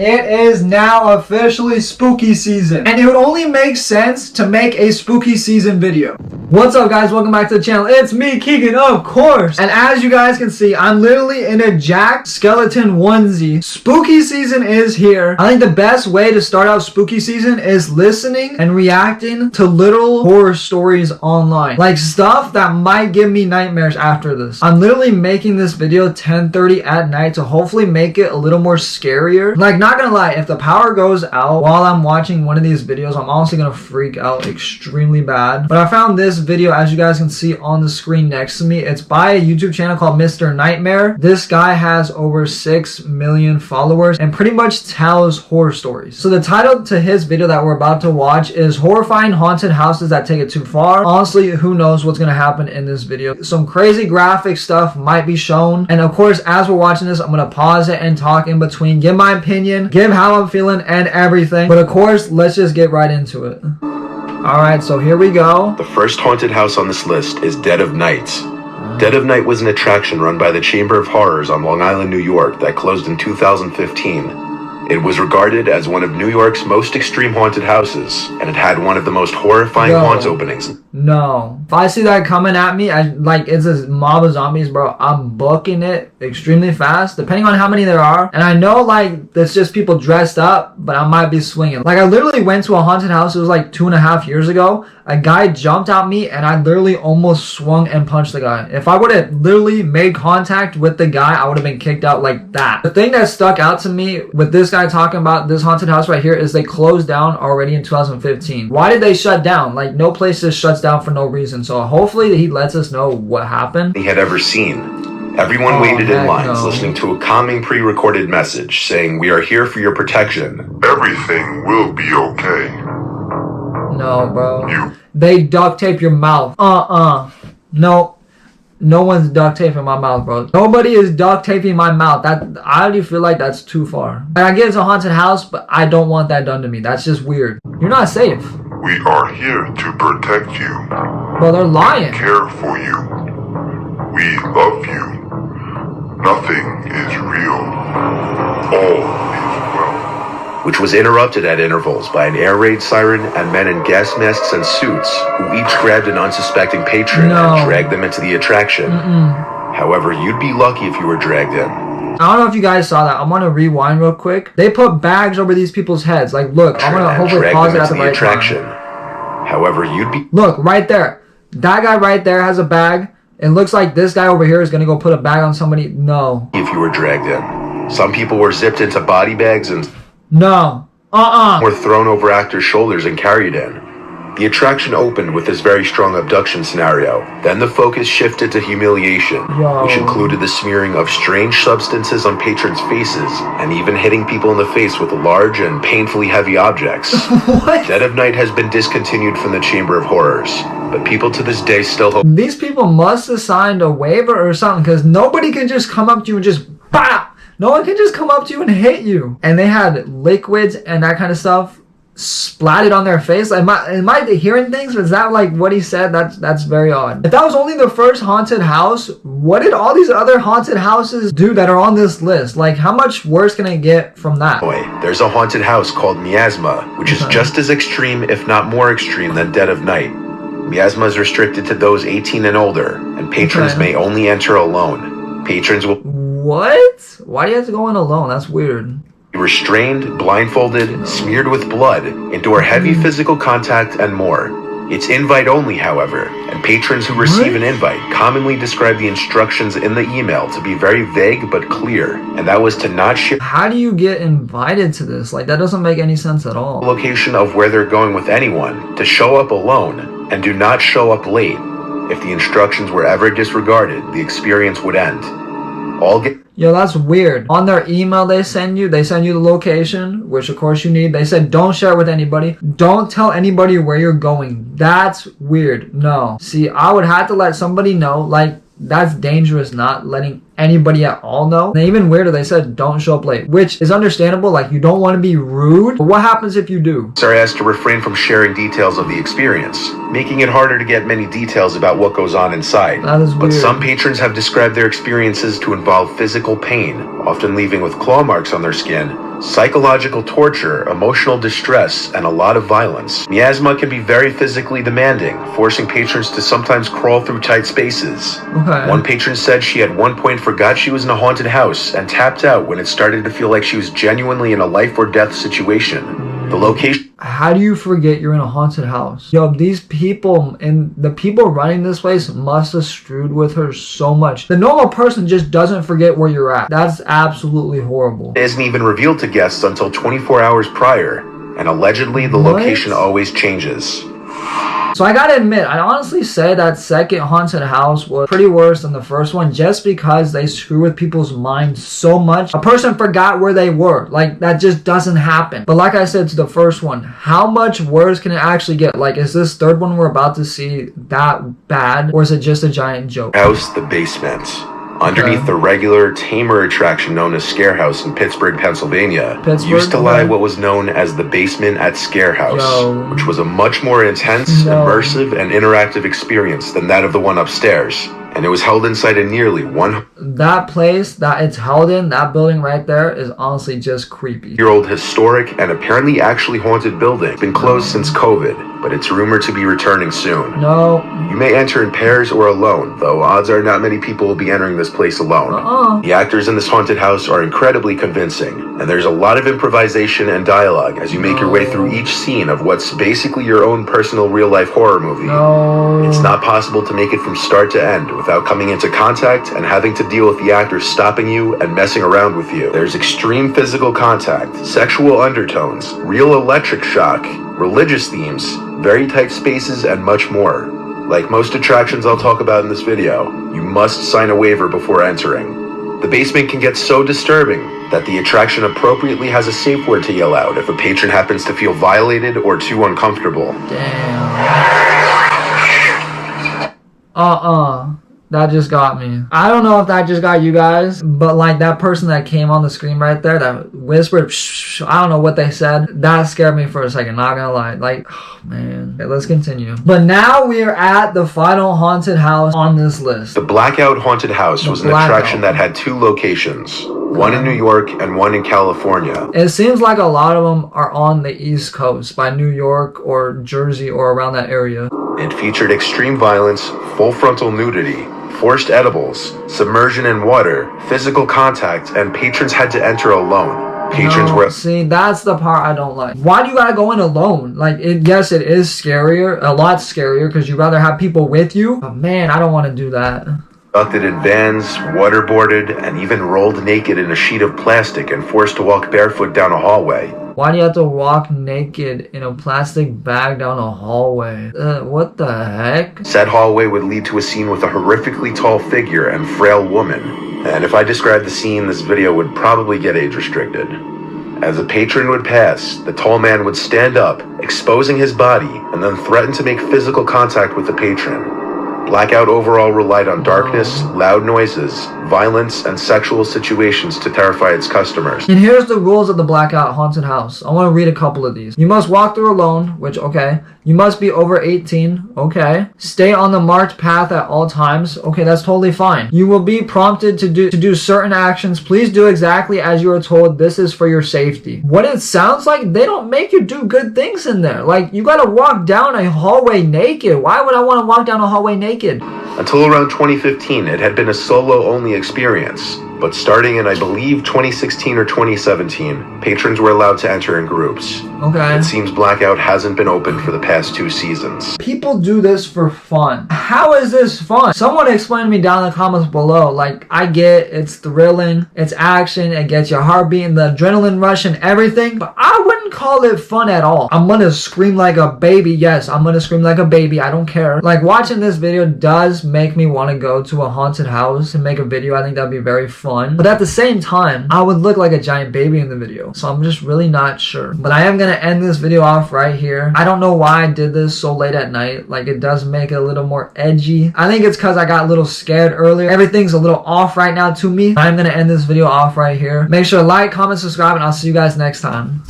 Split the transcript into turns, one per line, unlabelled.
It is now officially spooky season, and it would only make sense to make a spooky season video. What's up, guys? Welcome back to the channel. It's me, Keegan, of course. And as you guys can see, I'm literally in a Jack Skeleton onesie. Spooky season is here. I think the best way to start out spooky season is listening and reacting to little horror stories online. Like stuff that might give me nightmares after this. I'm literally making this video 10:30 at night to hopefully make it a little more scarier. Like, not gonna lie, if the power goes out while I'm watching one of these videos, I'm honestly gonna freak out extremely bad. But I found this video, as you guys can see on the screen next to me. It's by a YouTube channel called Mr. Nightmare. This guy has over 6 million followers and pretty much tells horror stories. So the title to his video that we're about to watch is Horrifying Haunted Houses That Take It Too Far. Honestly, who knows what's gonna happen in this video. Some crazy graphic stuff might be shown. And of course, as we're watching this, I'm gonna pause it and talk in between, give my opinion, give how I'm feeling and everything. But of course, let's just get right into it. Alright, so here we go.
The first haunted house on this list is Dead of Night. Dead of Night was an attraction run by the Chamber of Horrors on Long Island, New York that closed in 2015. It was regarded as one of New York's most extreme haunted houses, and it had one of the most horrifying haunt openings.
No. If I see that coming at me, like it's a mob of zombies, bro, I'm booking it extremely fast, depending on how many there are. And I know, like, it's just people dressed up, but I might be swinging. Like, I literally went to a haunted house, it was like 2.5 years ago. A guy jumped at me, and I literally almost swung and punched the guy. If I would have literally made contact with the guy, I would have been kicked out like that. The thing that stuck out to me with this guy talking about this haunted house right here is they closed down already in 2015. Why did they shut down? Like, no place just shuts down for no reason. So hopefully he lets us know what happened.
He had ever seen. Everyone waited in lines, listening to a calming pre-recorded message saying, "We are here for your protection.
Everything will be okay."
No, bro. They duct tape your mouth. No. No one's duct taping my mouth, bro. Nobody is duct taping my mouth. I already feel like that's too far. And I get it's a haunted house, but I don't want that done to me. That's just weird. You're not safe.
We are here to protect you.
Bro, they're lying.
Care for you. We love you. Nothing is real. All is well.
Which was interrupted at intervals by an air raid siren and men in gas masks and suits who each grabbed an unsuspecting patron and dragged them into the attraction. However, you'd be lucky if you were dragged in.
I don't know if you guys saw that. I'm gonna rewind real quick. They put bags over these people's heads. Like, look, I'm gonna hopefully pause it at the right time.
However, you'd be...
Look, right there. That guy right there has a bag. It looks like this guy over here is gonna go put a bag on somebody. No.
If you were dragged in. Some people were zipped into body bags and...
No.
Were thrown over actors' shoulders and carried in. The attraction opened with this very strong abduction scenario. Then the focus shifted to humiliation, which included the smearing of strange substances on patrons' faces and even hitting people in the face with large and painfully heavy objects.
What?
Dead of Night has been discontinued from the Chamber of Horrors, but people to this day still hope...
These people must have signed a waiver or something, because nobody can just come up to you and just BAM! No one can just come up to you and hit you. And they had liquids and that kind of stuff splatted on their face. Am I hearing things? Is that like what he said? That's very odd. If that was only the first haunted house, what did all these other haunted houses do that are on this list? Like, how much worse can it get from that?
There's a haunted house called Miasma, which is just as extreme, if not more extreme, than Dead of Night. Miasma is restricted to those 18 and older, and patrons may only enter alone. Patrons will...
What? Why do you have to go in alone? That's weird.
Be restrained, blindfolded, smeared with blood, endure heavy physical contact, and more. It's invite only, however, and patrons who receive an invite commonly describe the instructions in the email to be very vague but clear, and that was to not share...
How do you get invited to this? Like, that doesn't make any sense at all.
...the location of where they're going with anyone, to show up alone, and do not show up late. If the instructions were ever disregarded, the experience would end.
Yo, that's weird. On their email they send you the location, which of course you need. They said don't share it with anybody. Don't tell anybody where you're going. That's weird. No. See, I would have to let somebody know. Like, that's dangerous not letting anybody at all know. And even weirder, they said don't show up late, which is understandable. Like, you don't want to be rude, but what happens if you do?
Are asked to refrain from sharing details of the experience, making it harder to get many details about what goes on inside.
That is weird.
But some patrons have described their experiences to involve physical pain, often leaving with claw marks on their skin, psychological torture, emotional distress, and a lot of violence. Miasma can be very physically demanding, forcing patrons to sometimes crawl through tight spaces.
Okay.
One patron said she at one point forgot she was in a haunted house and tapped out when it started to feel like she was genuinely in a life or death situation. The location...
How do you forget you're in a haunted house? Yo, these people and the people running this place must have screwed with her so much. The normal person just doesn't forget where you're at. That's absolutely horrible.
isn't even revealed to guests until 24 hours prior, and allegedly the location always changes.
So I gotta admit, I honestly say that second haunted house was pretty worse than the first one just because they screw with people's minds so much. A person forgot where they were. Like, that just doesn't happen. But like I said to the first one, how much worse can it actually get? Like, is this third one we're about to see that bad? Or is it just a giant joke?
House, the basement. Underneath the regular, tamer attraction known as Scare House in Pittsburgh, Pennsylvania, used to lie what was known as the basement at Scare House, which was a much more intense, immersive, and interactive experience than that of the one upstairs. And it was held inside a nearly
that place that it's held in, that building right there, is honestly just creepy.
Year-old historic and apparently actually haunted building. It's been closed since COVID, but it's rumored to be returning soon.
No.
You may enter in pairs or alone, though odds are not many people will be entering this place alone. The actors in this haunted house are incredibly convincing, and there's a lot of improvisation and dialogue as you make your way through each scene of what's basically your own personal real-life horror movie. It's not possible to make it from start to end without coming into contact and having to deal with the actors stopping you and messing around with you. There's extreme physical contact, sexual undertones, real electric shock, religious themes, very tight spaces, and much more. Like most attractions I'll talk about in this video, you must sign a waiver before entering. The basement can get so disturbing that the attraction appropriately has a safe word to yell out if a patron happens to feel violated or too uncomfortable.
Damn. That just got me. I don't know if that just got you guys, but like that person that came on the screen right there that whispered, shh, I don't know what they said. That scared me for a second, not gonna lie. Like, oh man. Okay, let's continue. But now we are at the final haunted house on this list.
The Blackout Haunted House was an attraction that had two locations. One in New York and one in California.
It seems like a lot of them are on the East Coast by New York or Jersey or around that area.
It featured extreme violence, full frontal nudity, forced edibles, submersion in water, physical contact, and patrons had to enter alone. Patrons were...
See, that's the part I don't like. Why do you gotta go in alone? Like, yes, it is scarier, a lot scarier, because you'd rather have people with you. But man, I don't want to do that.
Abducted in vans, waterboarded, and even rolled naked in a sheet of plastic and forced to walk barefoot down a hallway.
Why do you have to walk naked in a plastic bag down a hallway? What the heck?
Said hallway would lead to a scene with a horrifically tall figure and frail woman. And if I described the scene, this video would probably get age restricted. As a patron would pass, the tall man would stand up, exposing his body, and then threaten to make physical contact with the patron. Blackout overall relied on darkness, loud noises, violence, and sexual situations to terrify its customers.
And here's the rules of the Blackout Haunted House. I want to read a couple of these. You must walk through alone, which, okay. You must be over 18, okay. Stay on the marked path at all times, okay, that's totally fine. You will be prompted to do certain actions. Please do exactly as you are told. This is for your safety. What it sounds like, they don't make you do good things in there. Like, you gotta walk down a hallway naked. Why would I want to walk down a hallway naked?
Until around 2015, it had been a solo-only experience. But starting in, I believe, 2016 or 2017, patrons were allowed to enter in groups.
Okay.
It seems Blackout hasn't been open for the past 2 seasons.
People do this for fun. How is this fun? Someone explain to me down in the comments below. Like, I get it's thrilling, it's action, it gets your heart beating, the adrenaline rush and everything, but I wouldn't call it fun at all. I'm gonna scream like a baby. Yes, I'm gonna scream like a baby. I don't care. Like, watching this video does make me want to go to a haunted house and make a video. I think that'd be very fun. But at the same time, I would look like a giant baby in the video. So I'm just really not sure. But I am gonna end this video off right here. I don't know why I did this so late at night. Like, it does make it a little more edgy. I think it's because I got a little scared earlier. Everything's a little off right now to me. I'm gonna end this video off right here. Make sure to like, comment, subscribe, and I'll see you guys next time.